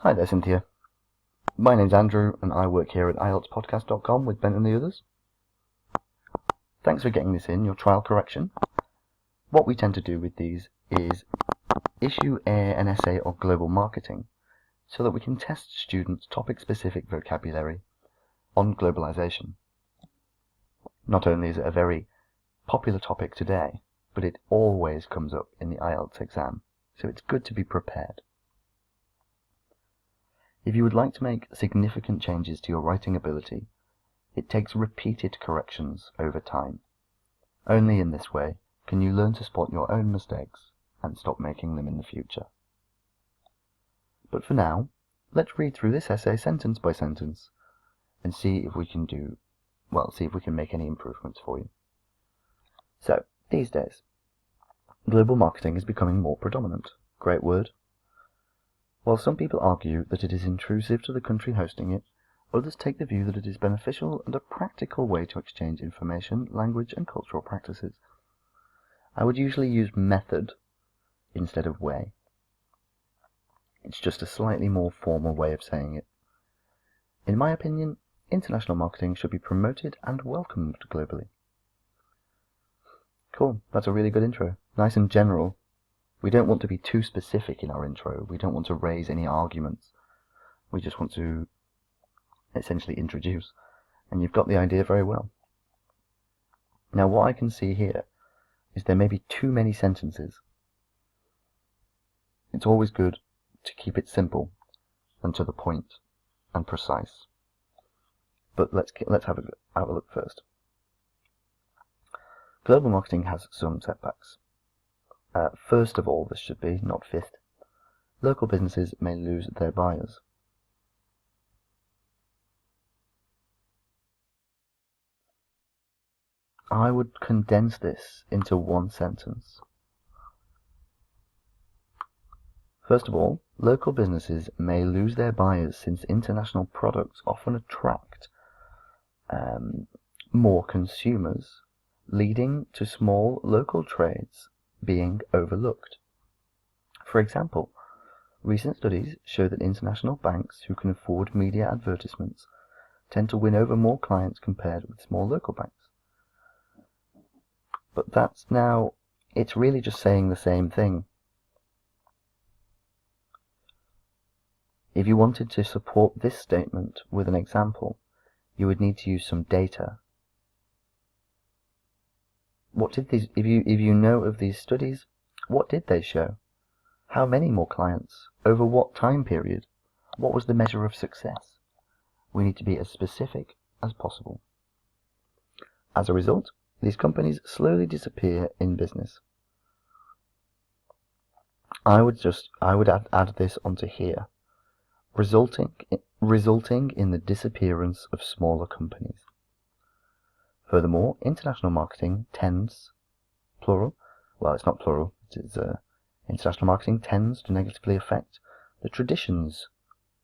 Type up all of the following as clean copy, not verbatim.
Hi there, Cynthia. My name's Andrew, and I work here at IELTSpodcast.com with Ben and the others. Thanks for getting this in, your trial correction. What we tend to do with these is issue an essay on global marketing so that we can test students' topic-specific vocabulary on globalization. Not only is it a very popular topic today, but it always comes up in the IELTS exam, so it's good to be prepared. If you would like to make significant changes to your writing ability, it takes repeated corrections over time. Only in this way can you learn to spot your own mistakes and stop making them in the future. But for now, let's read through this essay sentence by sentence and see if we can make any improvements for you. So, these days, global marketing is becoming more predominant. Great word. While some people argue that it is intrusive to the country hosting it, others take the view that it is beneficial and a practical way to exchange information, language, and cultural practices. I would usually use method instead of way. It's just a slightly more formal way of saying it. In my opinion, international marketing should be promoted and welcomed globally. Cool, that's a really good intro. Nice and general. We don't want to be too specific in our intro. We don't want to raise any arguments. We just want to essentially introduce. And you've got the idea very well. Now what I can see here is there may be too many sentences. It's always good to keep it simple and to the point and precise. But let's have a look first. Global marketing has some setbacks. First of all, this should be, not fifth, local businesses may lose their buyers. I would condense this into one sentence. First of all, local businesses may lose their buyers since international products often attract more consumers, leading to small local trades being overlooked. For example, recent studies show that international banks who can afford media advertisements tend to win over more clients compared with small local banks. But it's really just saying the same thing. If you wanted to support this statement with an example, you would need to use some data. If you know of these studies, what did they show? How many more clients? Over what time period? What was the measure of success? We need to be as specific as possible. As a result, these companies slowly disappear in business. I would add this onto here, resulting in the disappearance of smaller companies. Furthermore, international marketing tends, plural, well, it's not plural, international marketing tends to negatively affect the traditions,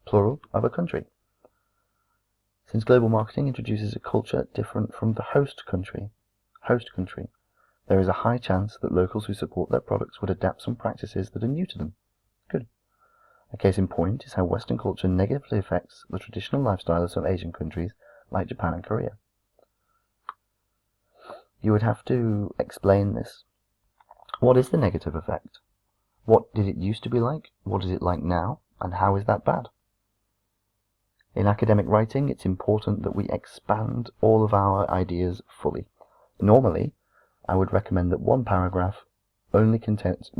plural, of a country. Since global marketing introduces a culture different from the host country, there is a high chance that locals who support their products would adapt some practices that are new to them. Good. A case in point is how Western culture negatively affects the traditional lifestyle of some Asian countries like Japan and Korea. You would have to explain this. What is the negative effect? What did it used to be like? What is it like now? And how is that bad? In academic writing, it's important that we expand all of our ideas fully. Normally, I would recommend that one paragraph only contains,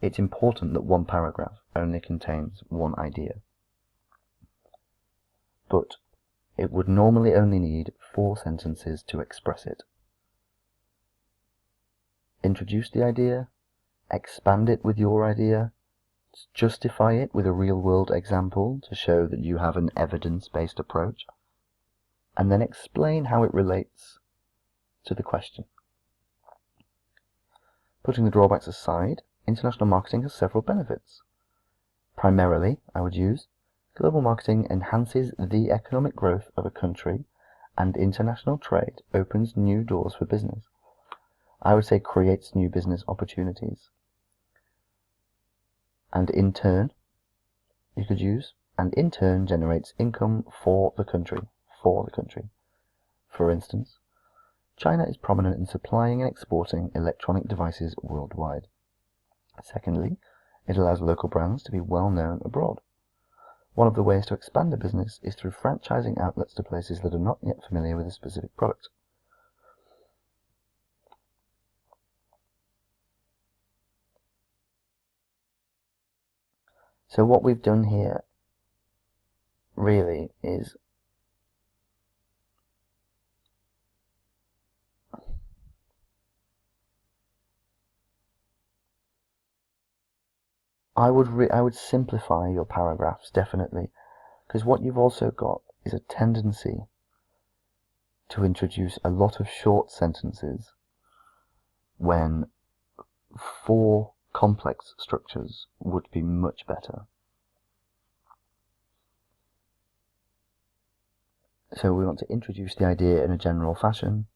it's important that one paragraph only contains one idea. But it would normally only need 4 sentences to express it. Introduce the idea, expand it with your idea, justify it with a real-world example to show that you have an evidence-based approach, and then explain how it relates to the question. Putting the drawbacks aside, international marketing has several benefits. Primarily, I would use, global marketing enhances the economic growth of a country, and international trade opens new doors for business. I would say creates new business opportunities. And in turn, you could use, and in turn generates income for the country. For instance, China is prominent in supplying and exporting electronic devices worldwide. Secondly, it allows local brands to be well known abroad. One of the ways to expand a business is through franchising outlets to places that are not yet familiar with a specific product. So what we've done here really is I would simplify your paragraphs, definitely, because what you've also got is a tendency to introduce a lot of short sentences when 4 complex structures would be much better. So we want to introduce the idea in a general fashion,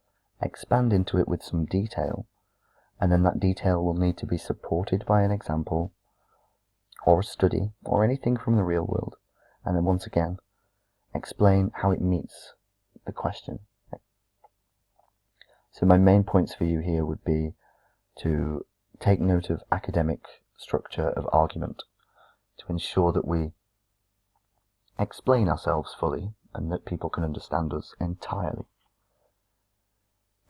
expand into it with some detail, and then that detail will need to be supported by an example, or a study, or anything from the real world, and then once again, explain how it meets the question. So my main points for you here would be to take note of academic structure of argument, to ensure that we explain ourselves fully and that people can understand us entirely.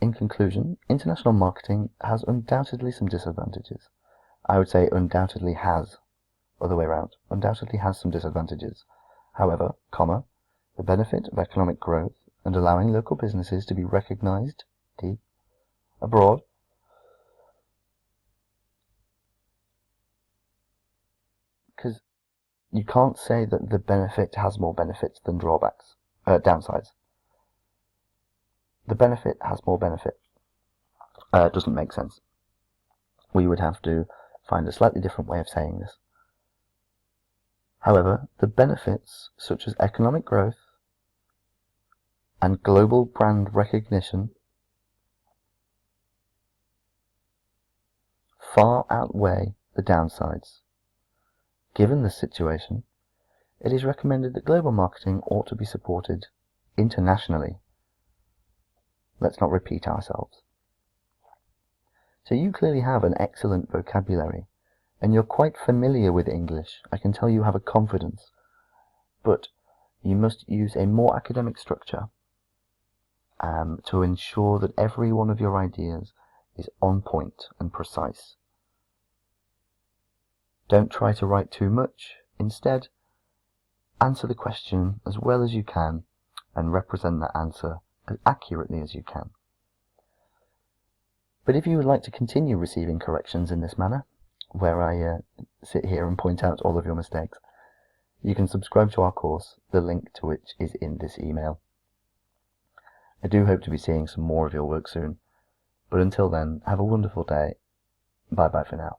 In conclusion, international marketing has undoubtedly some disadvantages. I would say undoubtedly has, other way around, undoubtedly has some disadvantages. However, the benefit of economic growth and allowing local businesses to be recognized abroad because you can't say that the benefit has more benefits than downsides. The benefit has more benefit. Doesn't make sense. We would have to find a slightly different way of saying this. However, the benefits such as economic growth and global brand recognition far outweigh the downsides. Given this situation, it is recommended that global marketing ought to be supported internationally. Let's not repeat ourselves. So you clearly have an excellent vocabulary, and you're quite familiar with English. I can tell you have a confidence, but you must use a more academic structure to ensure that every one of your ideas is on point and precise. Don't try to write too much. Instead, answer the question as well as you can and represent that answer as accurately as you can. But if you would like to continue receiving corrections in this manner, where I sit here and point out all of your mistakes, you can subscribe to our course, the link to which is in this email. I do hope to be seeing some more of your work soon, but until then, have a wonderful day. Bye bye for now.